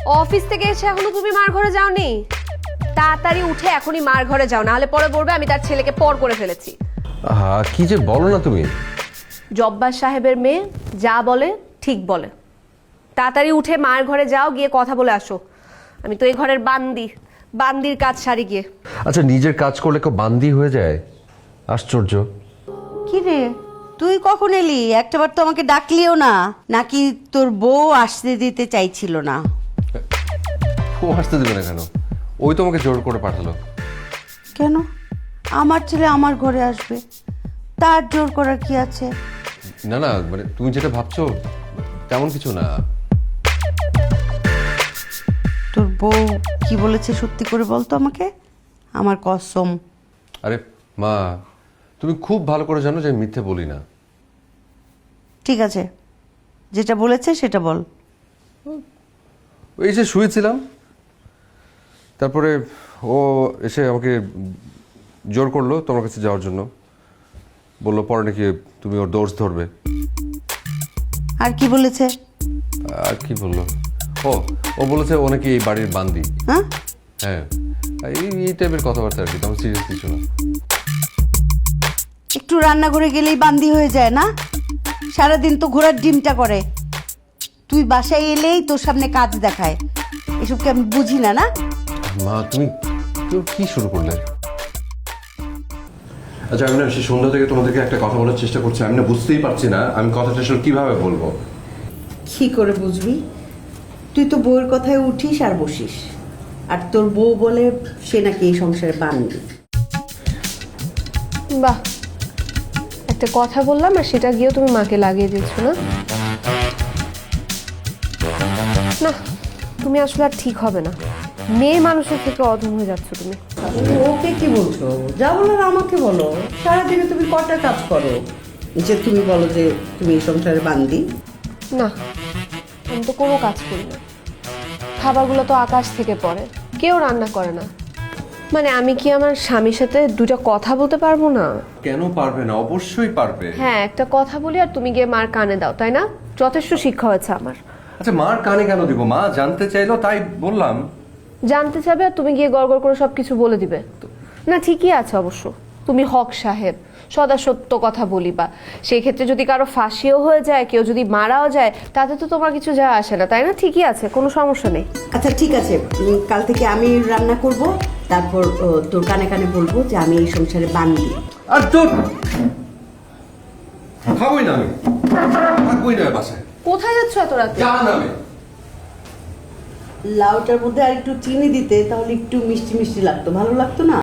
Office থেকে এসে এখনো তুমি মার ঘরে যাওনি? তাড়াতাড়ি উঠে এখনই মার ঘরে যাও, না হলে পরে বলবে আমি তার ছেলেকে পর করে ফেলেছি। কি যে বলো না তুমি। জব্বার সাহেবের মেয়ে যা বলে ঠিক বলে। তাড়াতাড়ি উঠে মায়ের ঘরে যাও, গিয়ে কথা বলে আসো। আমি তো এই ঘরের বান্দির কাজ সারি গিয়ে। আচ্ছা, নিজের কাজ করলে কেউ বান্দি হয়ে যায়? আশ্চর্য। কি রে, তুই কখন এলি? একটাবার তো আমাকে ডাকলিও না। নাকি তোর বউ আসতে দিতে চাইছিল না? ও আসতে দেবে না কেন? ওই তো আমাকে জোর করে পাঠালো। কেন? আমার ছেলে আমার ঘরে আসবে, তার জোর করার কি আছে? না না, মানে তুমি যেটা ভাবছো তেমন কিছু না। তোর বউ কি বলেছে সত্যি করে বলতো আমাকে, আমার কসম। আরে মা, তুমি খুব ভালো করে জানো যে আমি মিথ্যে বলি না। ঠিক আছে, যেটা বলেছে সেটা বল। এই যে শুয়েছিলাম, তারপরে ও এসে আমাকে জোর করলো তোমার কাছে যাওয়ার জন্য। বললো পরে নাকি তুমি ওর দোষ ধরবে। আর কি বলেছে? আর কি বললো? ও বলেছে ও নাকি এই বাড়ির বান্দি। হ্যাঁ হ্যাঁ, এই টাইপের কথাবার্তা আর কি, তেমন সিরিয়াস কিছু না। একটু রান্নাঘরে গেলেই বান্দি হয়ে যায় না? সারাদিন তো ঘোড়ার ডিমটা করে, তুই বাসায় এলেই তোর সামনে কাজ দেখায়। এসবকে আমি বুঝি না। না মা, তুমি কি শুরু করলে? আচ্ছা, আমি না সে সন্ধ্যা থেকে তোমাদেরকে একটা কথা বলার চেষ্টা করছি, আমি না বুঝতেই পারছি না আমি কথাটা আসলে কিভাবে বলবো। কি করে বুঝবি? তুই তো বউয়ের কথায় উঠিস আর বসিস, আর তোর বউ বলে সে নাকি এই সংসারে বান্দি। বাহ, একটা কথা বললাম আর সেটা গিয়েও তুমি মাকে লাগিয়ে দিচ্ছ না? না, তুমি আসলে আর ঠিক হবে না। মেয়ে মানুষের থেকে অধম হয়ে যাচ্ছ তুমি। ওকে কি বলছো? যা বলার আমাকে বলো। সারাদিনে তুমি কটা কাজ করো যে তুমি বলো যে তুমি এই সংসারে বান্দি? না, আমি তো কোনো কাজ করি না। খাবারগুলো তো আকাশ থেকে পড়ে, কেউ রান্না করে না। মানে আমি কি আমার স্বামীর সাথে দুটো কথা বলতে পারবো না? কেন পারবে না? অবশ্যই পারবে। হ্যাঁ, একটা কথা বলি আর তুমি গিয়ে মার কানে দাও, তাই না? যথেষ্ট শিক্ষা হয়েছে আমার। আচ্ছা, মার কানে কেন দিব? মা জানতে চাইলো তাই বললাম। জানতে চাবে আর তুমি গিয়ে গড়গড় করে সবকিছু বলে দিবে? না, ঠিকই আছে অবশ্য। তুমি হক সাহেব, সদা সত্য কথা বলিবা। সেই ক্ষেত্রে যদি কারো ফাঁসিও হয়ে যায়, কেউ যদি মারাও যায়, তাতে তো তোমার কিছু যায় আসে না, তাই না? ঠিকই আছে, কোনো সমস্যা নেই। আচ্ছা ঠিক আছে, কাল থেকে আমি রান্না করব, তারপর তোর কানে কানে বলবো যে আমি এই সংসারে বান্দি। আর তোর খাবোই না আমি, থাকবোই না বাসায়। কোথায় যাচ্ছ এত রাতে? জান আমি লাউটার মধ্যে আর একটু চিনি দিতে, তাহলে একটু মিষ্টি মিষ্টি লাগতো, ভালো লাগতো না?